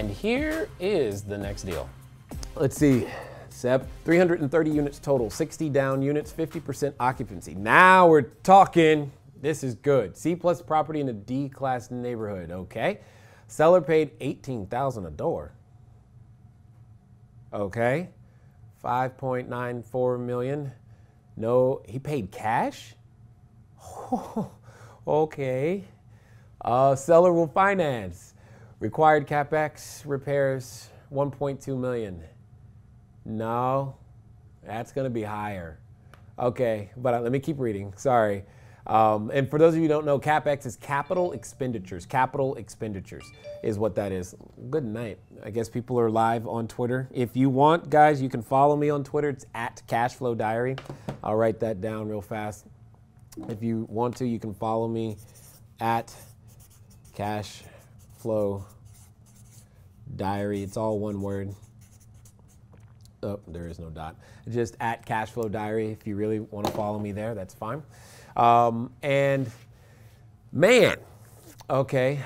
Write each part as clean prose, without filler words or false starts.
And here is the next deal. Let's see, Seb, 330 units total, 60 down units, 50% occupancy. Now we're talking. This is good. C plus property in a D class neighborhood, okay? Seller paid $18,000 a door. Okay. 5.94 million. No, he paid cash? Okay. Seller will finance. Required CapEx repairs 1.2 million. No, that's going to be higher. Okay, but let me keep reading. Sorry. And for those of you who don't know, CapEx is capital expenditures. Capital expenditures is what that is. Good night. I guess people are live on Twitter. If you want, guys, you can follow me on Twitter. It's at Cashflow Diary. I'll write that down real fast. If you want to, you can follow me at Cashflow Diary. It's all one word. Oh, there is no dot. Just at Cashflow Diary. If you really want to follow me there, that's fine. And man, okay.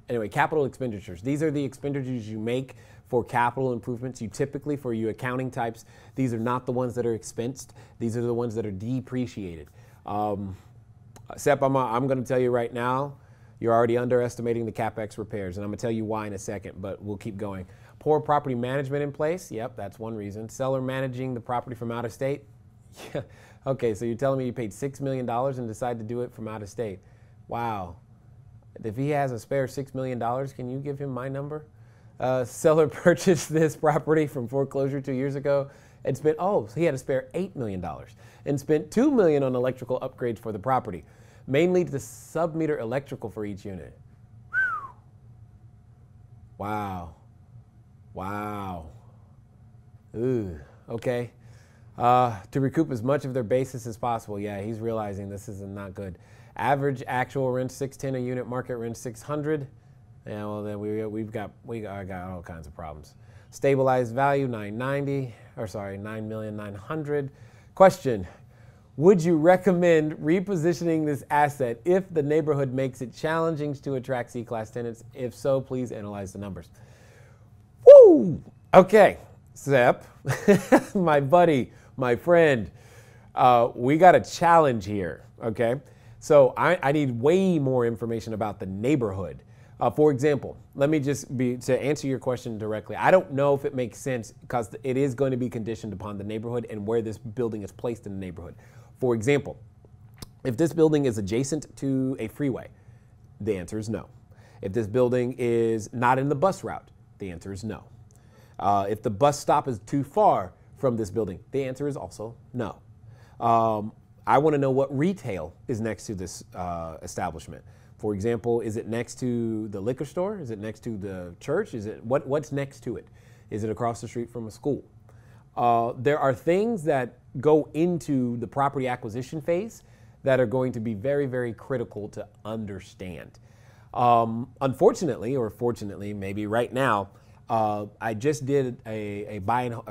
Anyway, capital expenditures. These are the expenditures you make for capital improvements. You typically, for you accounting types, these are not the ones that are expensed. These are the ones that are depreciated. Sep, I'm going to tell you right now, you're already underestimating the CapEx repairs, and I'm going to tell you why in a second, but we'll keep going. Poor property management in place. Yep, that's one reason. Seller managing the property from out of state. Yeah. Okay, so you're telling me you paid $6 million and decided to do it from out of state. Wow. If he has a spare $6 million, can you give him my number? Seller purchased this property from foreclosure 2 years ago and spent, so he had a spare $8 million and spent $2 million on electrical upgrades for the property, mainly the sub-meter electrical for each unit. Whew. Wow. Wow. Ooh, okay. To recoup as much of their basis as possible. Yeah, he's realizing this is not good. Average actual rent $610 a unit, market rent $600. Yeah, well then we got all kinds of problems. Stabilized value $9.9 Question: would you recommend repositioning this asset if the neighborhood makes it challenging to attract C-class tenants? If so, please analyze the numbers. Woo! Okay, Sep, my buddy, my friend, we got a challenge here, okay? So I need way more information about the neighborhood. For example, let me just to answer your question directly, I don't know if it makes sense because it is going to be conditioned upon the neighborhood and where this building is placed in the neighborhood. For example, if this building is adjacent to a freeway, the answer is no. If this building is not in the bus route, the answer is no. If the bus stop is too far from this building, the answer is also no. I want to know what retail is next to this establishment. For example, is it next to the liquor store? Is it next to the church? Is it what's next to it? Is it across the street from a school? There are things that go into the property acquisition phase that are going to be very, very critical to understand. Unfortunately, or fortunately, maybe right now, I just did a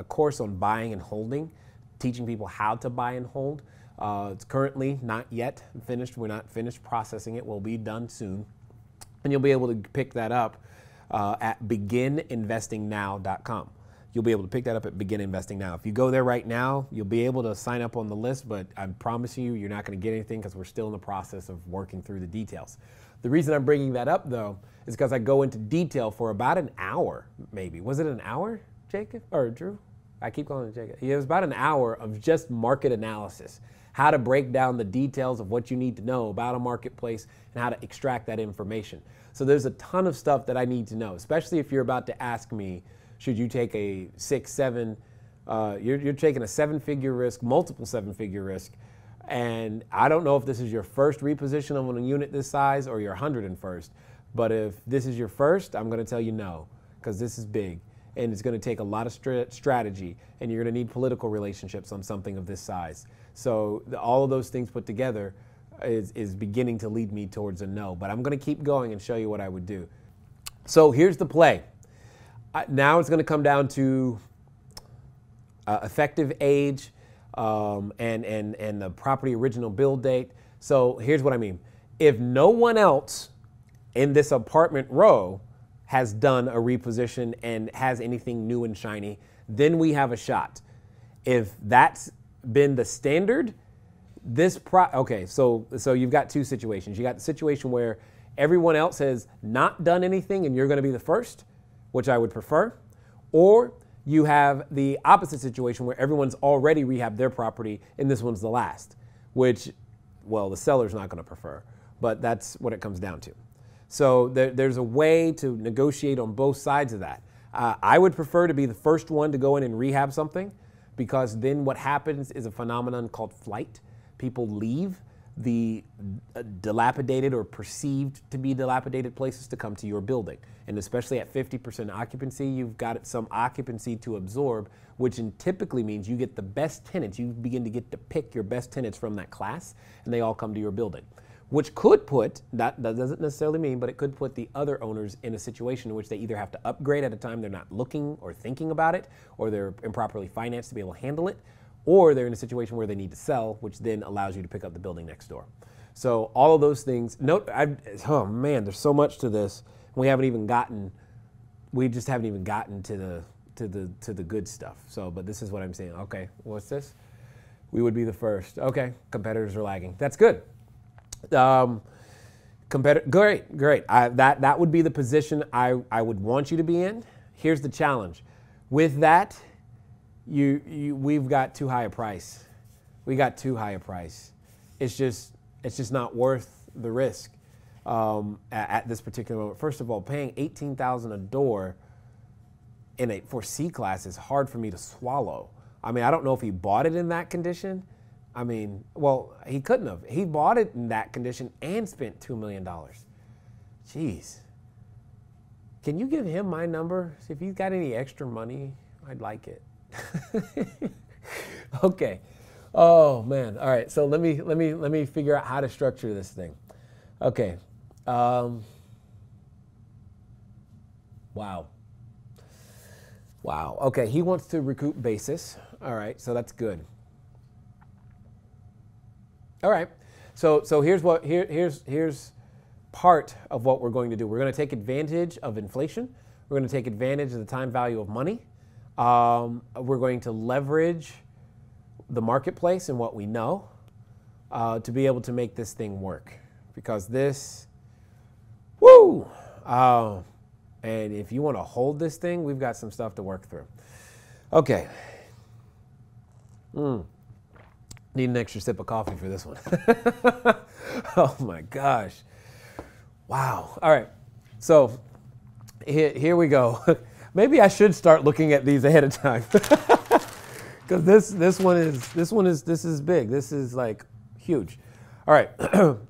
course on buying and holding, teaching people how to buy and hold. It's currently not yet finished. We're not finished processing it. We'll be done soon. And you'll be able to pick that up at begininvestingnow.com. You'll be able to pick that up at Begin Investing Now. If you go there right now, you'll be able to sign up on the list, but I promise you, you're not going to get anything because we're still in the process of working through the details. The reason I'm bringing that up, though, is because I go into detail for about an hour, maybe. Was it an hour, Jacob? Or Drew? I keep calling it Jacob. It was about an hour of just market analysis, how to break down the details of what you need to know about a marketplace and how to extract that information. So there's a ton of stuff that I need to know, especially if you're about to ask me, should you take a you're taking a seven-figure risk, multiple seven-figure risk, and I don't know if this is your first reposition of a unit this size or your 101st, but if this is your first, I'm going to tell you no, because this is big, and it's going to take a lot of strategy, and you're going to need political relationships on something of this size. So all of those things put together is beginning to lead me towards a no, but I'm going to keep going and show you what I would do. So here's the play. Now it's going to come down to effective age and the property original build date. So here's what I mean. If no one else in this apartment row has done a reposition and has anything new and shiny, then we have a shot. If that's been the standard, okay, so you've got two situations. You got the situation where everyone else has not done anything and you're going to be the first, which I would prefer, or you have the opposite situation where everyone's already rehabbed their property and this one's the last, which, well, the seller's not going to prefer, but that's what it comes down to. So there's a way to negotiate on both sides of that. I would prefer to be the first one to go in and rehab something, because then what happens is a phenomenon called flight. People leave the dilapidated or perceived to be dilapidated places to come to your building. And especially at 50% occupancy, you've got some occupancy to absorb, which typically means you get the best tenants. You begin to get to pick your best tenants from that class, and they all come to your building, which could put, that doesn't necessarily mean, but it could put the other owners in a situation in which they either have to upgrade at a time they're not looking or thinking about it, or they're improperly financed to be able to handle it, or they're in a situation where they need to sell, which then allows you to pick up the building next door. So all of those things, oh man, there's so much to this. We just haven't even gotten to the good stuff. So, but this is what I'm saying. Okay, what's this? We would be the first. Okay, competitors are lagging. That's good. Great. That would be the position I would want you to be in. Here's the challenge. With that, we've got too high a price. We got too high a price. It's just not worth the risk at this particular moment. First of all, paying $18,000 a door for C class is hard for me to swallow. I mean, I don't know if he bought it in that condition. I mean, well, he couldn't have. He bought it in that condition and spent $2 million. Jeez. Can you give him my number? See if he's got any extra money. I'd like it. Okay. Oh man. All right. So let me figure out how to structure this thing. Okay. Wow. Okay. He wants to recoup basis. All right. So that's good. All right. So here's part of what we're going to do. We're going to take advantage of inflation. We're going to take advantage of the time value of money. We're going to leverage the marketplace and what we know to be able to make this thing work. Because this, woo! And if you want to hold this thing, we've got some stuff to work through. Okay. Need an extra sip of coffee for this one. Oh my gosh. Wow. All right. So here we go. Maybe I should start looking at these ahead of time. Because this is big. This is like huge. All right.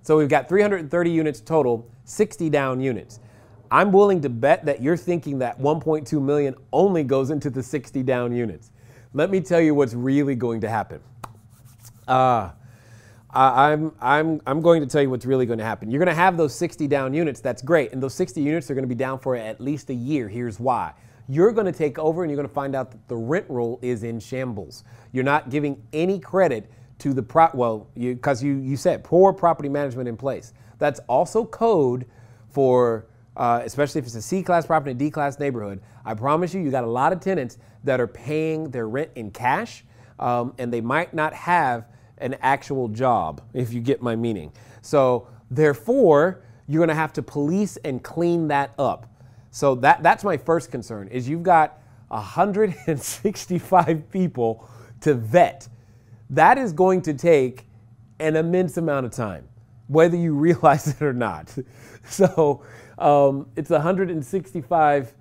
So we've got 330 units total, 60 down units. I'm willing to bet that you're thinking that 1.2 million only goes into the 60 down units. Let me tell you what's really going to happen. I'm going to tell you what's really going to happen. You're going to have those 60 down units. That's great. And those 60 units are going to be down for at least a year. Here's why. You're going to take over and you're going to find out that the rent roll is in shambles. You're not giving any credit to the because you said poor property management in place. That's also code for, especially if it's a C-class property, a D-class neighborhood. I promise you got a lot of tenants that are paying their rent in cash, and they might not have an actual job, if you get my meaning. So therefore, you're going to have to police and clean that up. So that's my first concern, is you've got 165 people to vet. That is going to take an immense amount of time, whether you realize it or not. So it's 165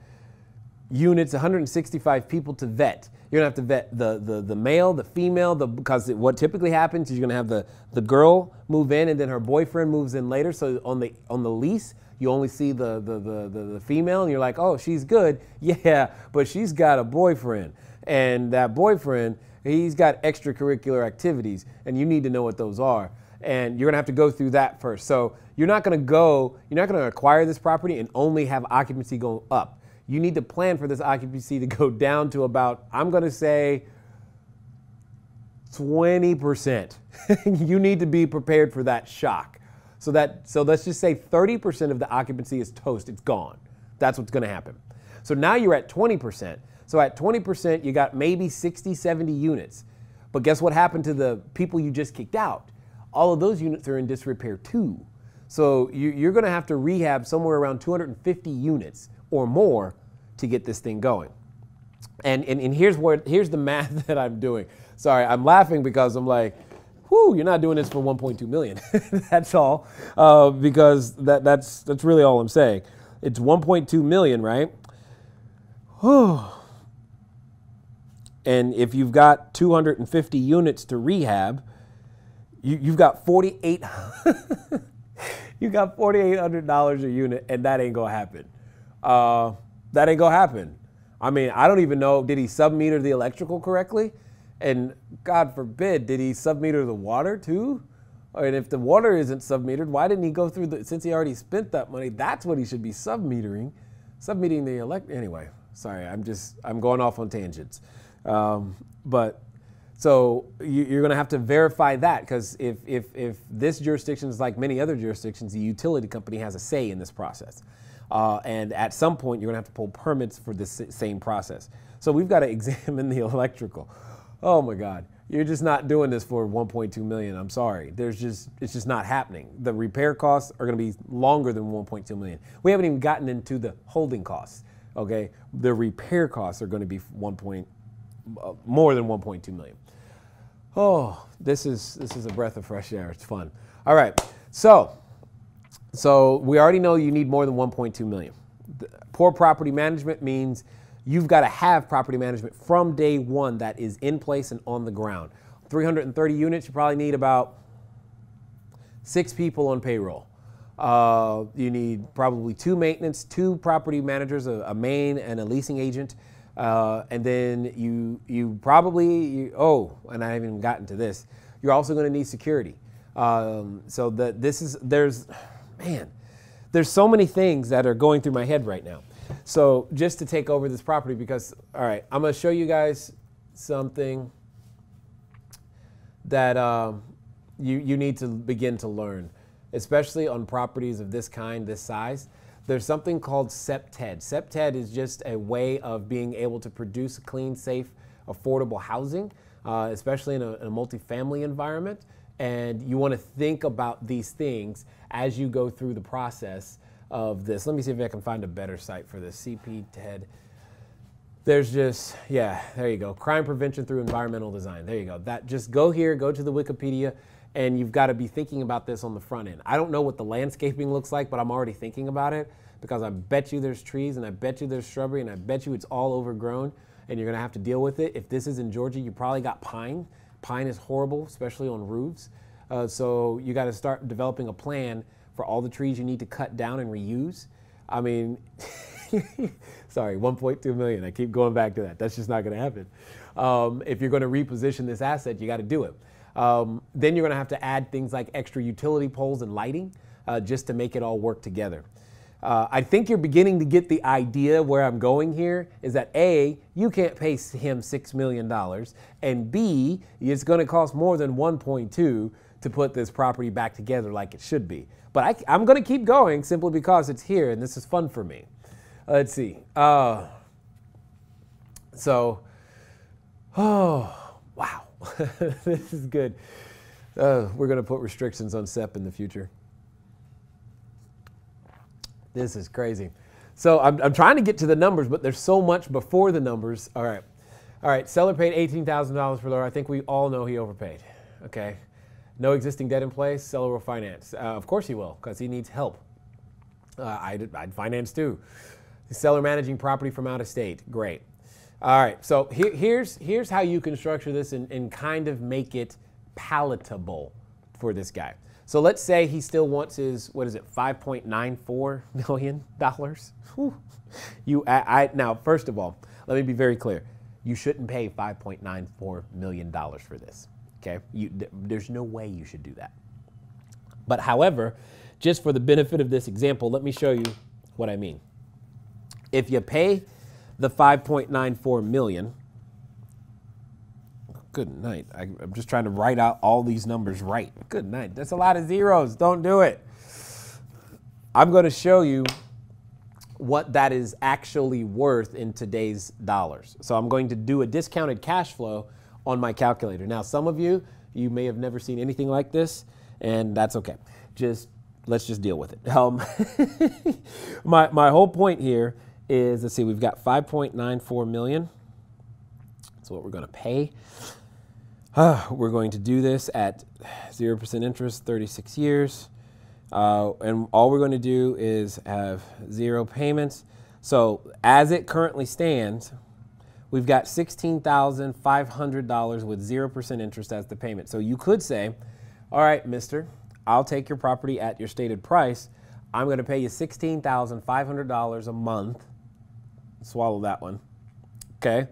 units, 165 people to vet. You're gonna have to vet the male, the female, because what typically happens is you're gonna have the girl move in and then her boyfriend moves in later. So on the lease, you only see the female and you're like, oh, she's good. Yeah, but she's got a boyfriend. And that boyfriend, he's got extracurricular activities and you need to know what those are. And you're gonna have to go through that first. So you're not gonna acquire this property and only have occupancy go up. You need to plan for this occupancy to go down to about, I'm going to say, 20%. You need to be prepared for that shock. So let's just say 30% of the occupancy is toast. It's gone. That's what's going to happen. So now you're at 20%. So at 20%, you got maybe 60, 70 units. But guess what happened to the people you just kicked out? All of those units are in disrepair too. So you're going to have to rehab somewhere around 250 units or more to get this thing going. And here's the math that I'm doing. Sorry, I'm laughing because I'm like, whoo, you're not doing this for 1.2 million. That's all, because that's really all I'm saying. It's 1.2 million, right? Whew. And if you've got 250 units to rehab, you've got $4,800 $4,800 a unit, and that ain't gonna happen. That ain't gonna happen. I mean, I don't even know, did he submeter the electrical correctly? And God forbid, did he submeter the water too? And if the water isn't submetered, why didn't he go through since he already spent that money, that's what he should be submetering the anyway, sorry, I'm going off on tangents. But so you're gonna have to verify that, because if this jurisdiction is like many other jurisdictions, the utility company has a say in this process. And at some point, you're going to have to pull permits for this same process. So we've got to examine the electrical. Oh my God, you're just not doing this for 1.2 million. I'm sorry. It's just not happening. The repair costs are going to be longer than 1.2 million. We haven't even gotten into the holding costs. Okay, the repair costs are going to be more than 1.2 million. Oh, this is a breath of fresh air. It's fun. All right, so we already know you need more than 1.2 million. Poor property management means you've got to have property management from day one that is in place and on the ground. 330 units, you probably need about 6 people on payroll. You need probably 2 maintenance, 2 property managers, a main and a leasing agent. And then you probably, and I haven't even gotten to this, you're also going to need security. There's so many things that are going through my head right now. So just to take over this property, because, all right, I'm going to show you guys something that you need to begin to learn, especially on properties of this kind, this size. There's something called SEPTED. SEPTED is just a way of being able to produce clean, safe, affordable housing, especially in a multifamily environment. And you want to think about these things as you go through the process of this. Let me see if I can find a better site for this. CPTED. There's just, yeah, there you go. Crime prevention through environmental design. There you go. Just go here, go to the Wikipedia, and you've got to be thinking about this on the front end. I don't know what the landscaping looks like, but I'm already thinking about it, because I bet you there's trees, and I bet you there's shrubbery, and I bet you it's all overgrown, and you're going to have to deal with it. If this is in Georgia, you probably got pine. Pine is horrible, especially on roofs. So you got to start developing a plan for all the trees you need to cut down and reuse. I mean, sorry, 1.2 million. I keep going back to that. That's just not going to happen. If you're going to reposition this asset, you got to do it. Then you're going to have to add things like extra utility poles and lighting just to make it all work together. I think you're beginning to get the idea where I'm going here, is that A, you can't pay him $6 million, and B, it's going to cost more than 1.2 to put this property back together like it should be. But I'm going to keep going simply because it's here and this is fun for me. Let's see. Oh, wow. This is good. We're going to put restrictions on SEP in the future. This is crazy. So I'm trying to get to the numbers, but there's so much before the numbers. All right. Seller paid $18,000 for lower. I think we all know he overpaid. Okay. No existing debt in place. Seller will finance. Of course he will, because he needs help. I'd finance too. The seller managing property from out of state. Great. All right. So here's how you can structure this and kind of make it palatable for this guy. So let's say he still wants his, what is it, $5.94 million? Now, first of all, let me be very clear. You shouldn't pay $5.94 million for this, okay? There's no way you should do that. But however, just for the benefit of this example, let me show you what I mean. If you pay the $5.94 million, good night. I'm just trying to write out all these numbers right. Good night. That's a lot of zeros. Don't do it. I'm going to show you what that is actually worth in today's dollars. So I'm going to do a discounted cash flow on my calculator. Now, some of you may have never seen anything like this, and that's okay. Let's just deal with it. My whole point here is, let's see, we've got 5.94 million. That's what we're going to pay. We're going to do this at 0% interest, 36 years. And all we're going to do is have 0 payments. So as it currently stands, we've got $16,500 with 0% interest as the payment. So you could say, all right, mister, I'll take your property at your stated price. I'm going to pay you $16,500 a month. Swallow that one. Okay.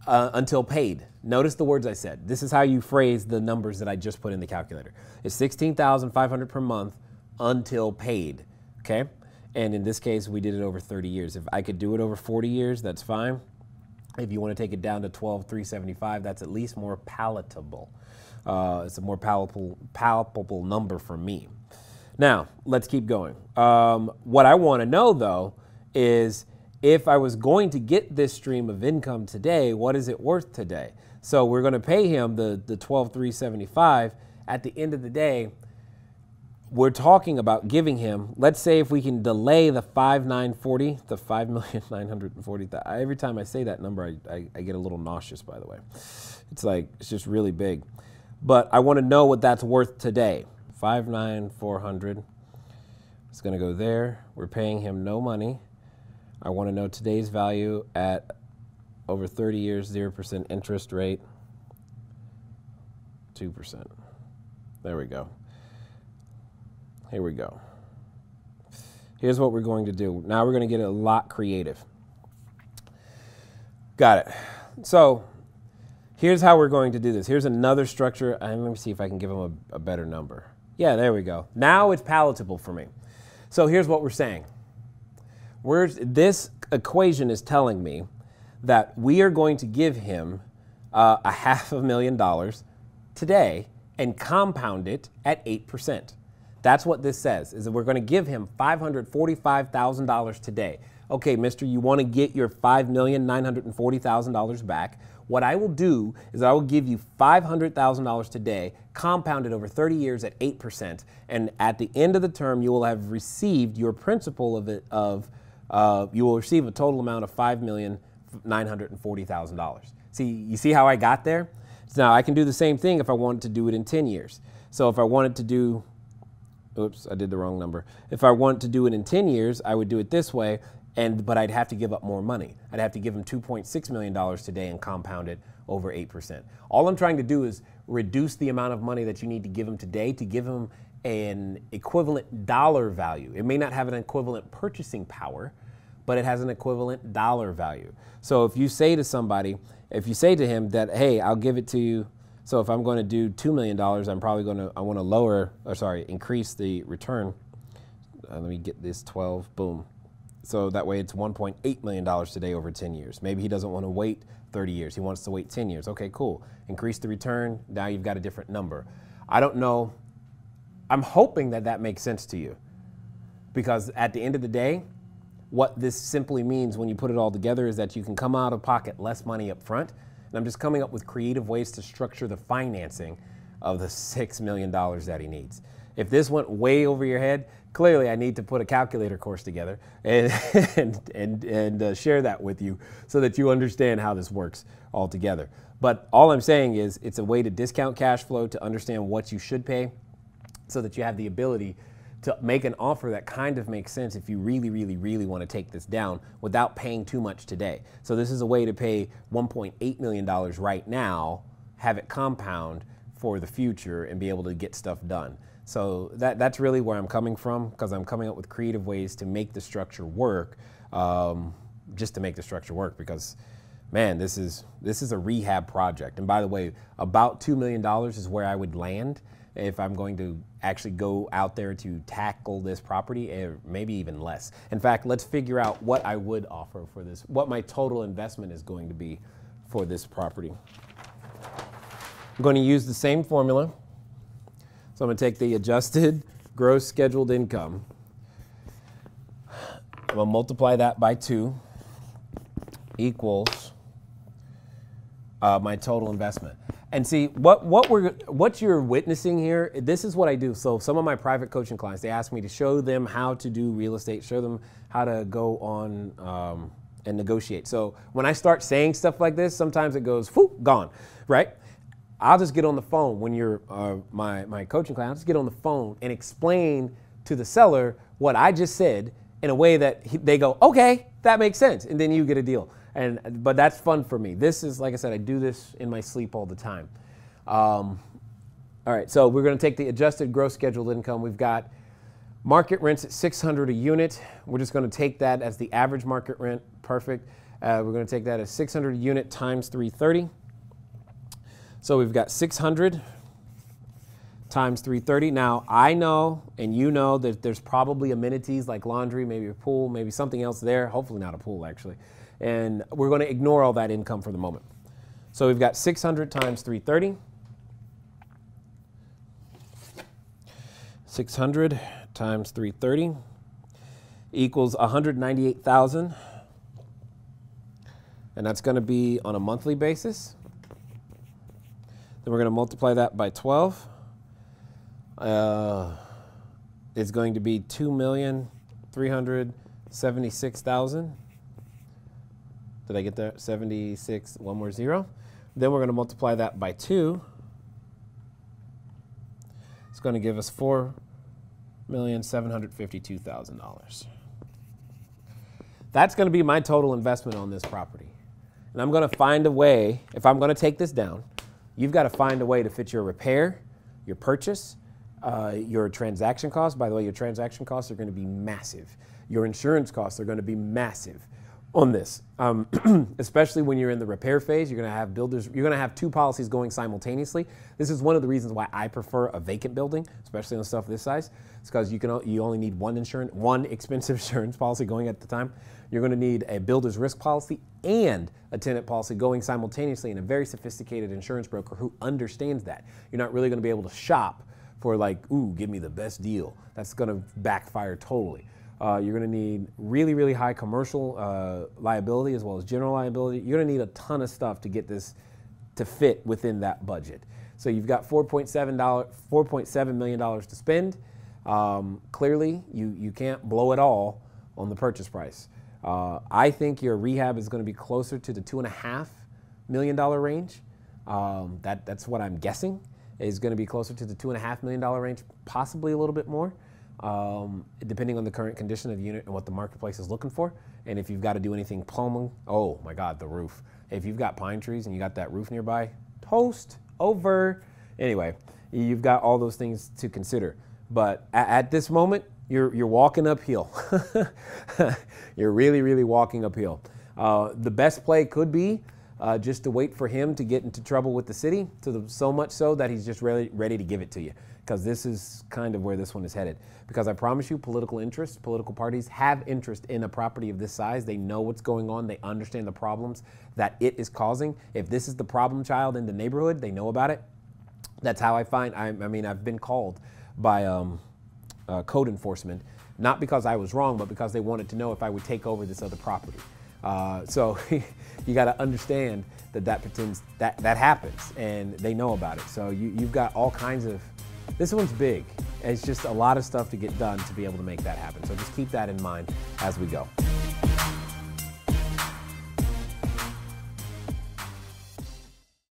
Until paid. Notice the words I said. This is how you phrase the numbers that I just put in the calculator. It's $16,500 per month until paid. Okay. And in this case, we did it over 30 years. If I could do it over 40 years, that's fine. If you want to take it down to 12,375, that's at least more palatable. It's a more palpable number for me. Now, let's keep going. What I want to know, though, is if I was going to get this stream of income today, what is it worth today? So we're going to pay him the 12,375. At the end of the day, we're talking about giving him, let's say if we can delay the 5,940, the 5,940,000. Every time I say that number, I get a little nauseous, by the way. It's just really big. But I want to know what that's worth today. 5,940. It's going to go there. We're paying him no money. I want to know today's value at over 30 years, 0% interest rate, 2%. There we go. Here we go. Here's what we're going to do. Now we're going to get a lot creative. Got it. So here's how we're going to do this. Here's another structure. Let me see if I can give them a better number. Yeah, there we go. Now it's palatable for me. So here's what we're saying. This equation is telling me that we are going to give him $500,000 today and compound it at 8%. That's what this says, is that we're going to give him $545,000 today. Okay, mister, you want to get your $5,940,000 back. What I will do is I will give you $500,000 today, compounded over 30 years at 8%, and at the end of the term, you will have received your principal of it you will receive a total amount of $5,940,000. See, you see how I got there? So now I can do the same thing if I wanted to do it in 10 years. So if I wanted to do, oops, I did the wrong number. If I wanted to do it in 10 years, I would do it this way, but I'd have to give up more money. I'd have to give him $2.6 million today and compound it over 8%. All I'm trying to do is reduce the amount of money that you need to give him today to give him an equivalent dollar value. It may not have an equivalent purchasing power, but it has an equivalent dollar value. So if you say to somebody, if you say to him that, hey, I'll give it to you. So if I'm going to do $2 million, I want to increase the return. Let me get this 12, boom. So that way it's $1.8 million today over 10 years. Maybe he doesn't want to wait 30 years. He wants to wait 10 years. Okay, cool. Increase the return. Now you've got a different number. I don't know. I'm hoping that makes sense to you, because at the end of the day, what this simply means when you put it all together is that you can come out of pocket less money up front. And I'm just coming up with creative ways to structure the financing of the $6 million that he needs. If this went way over your head, clearly I need to put a calculator course together and share that with you so that you understand how this works altogether. But all I'm saying is it's a way to discount cash flow, to understand what you should pay, so that you have the ability to make an offer that kind of makes sense if you really, really, really want to take this down without paying too much today. So this is a way to pay $1.8 million right now, have it compound for the future, and be able to get stuff done. So that's really where I'm coming from, because I'm coming up with creative ways to make the structure work, just to make the structure work, because man, this is a rehab project. And by the way, about $2 million is where I would land if I'm going to actually go out there to tackle this property, maybe even less. In fact, let's figure out what I would offer for this, what my total investment is going to be for this property. I'm going to use the same formula. So I'm going to take the adjusted gross scheduled income We'll multiply that by 2 equals my total investment. And see, what you're witnessing here, this is what I do. So some of my private coaching clients, they ask me to show them how to do real estate, show them how to go on and negotiate. So when I start saying stuff like this, sometimes it goes, whoop, gone, right? I'll just get on the phone when you're my coaching client. I'll just get on the phone and explain to the seller what I just said in a way that they go, okay, that makes sense. And then you get a deal. But that's fun for me. This is, like I said, I do this in my sleep all the time. All right, so we're going to take the adjusted gross scheduled income. We've got market rents at $600 a unit. We're just going to take that as the average market rent. Perfect. We're going to take that as $600 a unit times 330. So we've got 600 times 330. Now, I know and you know that there's probably amenities like laundry, maybe a pool, maybe something else there. Hopefully not a pool, actually. And we're going to ignore all that income for the moment. So we've got 600 times 330. 600 times 330 equals 198,000. And that's going to be on a monthly basis. Then we're going to multiply that by 12. It's going to be 2,376,000. Did I get that? 76, one more zero. Then we're going to multiply that by 2. It's going to give us $4,752,000. That's going to be my total investment on this property. And I'm going to find a way, if I'm going to take this down, you've got to find a way to fit your repair, your purchase, your transaction costs. By the way, your transaction costs are going to be massive. Your insurance costs are going to be massive on this, especially when you're in the repair phase. You're going to have builders, you're going to have 2 policies going simultaneously. This is one of the reasons why I prefer a vacant building, especially on stuff this size. It's because you only need one expensive insurance policy going at the time. You're going to need a builder's risk policy and a tenant policy going simultaneously, and a very sophisticated insurance broker who understands that. You're not really going to be able to shop for like, ooh, give me the best deal. That's going to backfire totally. You're going to need really, really high commercial liability as well as general liability. You're going to need a ton of stuff to get this to fit within that budget. So you've got $4.7 million to spend. Clearly, you can't blow it all on the purchase price. I think your rehab is going to be closer to the $2.5 million range. That's what I'm guessing is going to be closer to the $2.5 million range, possibly a little bit more. Depending on the current condition of the unit and what the marketplace is looking for. And if you've got to do anything plumbing, oh my God, the roof. If you've got pine trees and you got that roof nearby, toast over. Anyway, you've got all those things to consider. But at this moment, you're walking uphill. You're really, really walking uphill. The best play could be just to wait for him to get into trouble with the city, so much so that he's just ready to give it to you. Because this is kind of where this one is headed. Because I promise you, political parties have interest in a property of this size. They know what's going on. They understand the problems that it is causing. If this is the problem child in the neighborhood, they know about it. That's how I find, I mean, I've been called by code enforcement, not because I was wrong, but because they wanted to know if I would take over this other property. So you got to understand that happens, and they know about it. So you've got all kinds of, this one's big. It's just a lot of stuff to get done to be able to make that happen. So just keep that in mind as we go.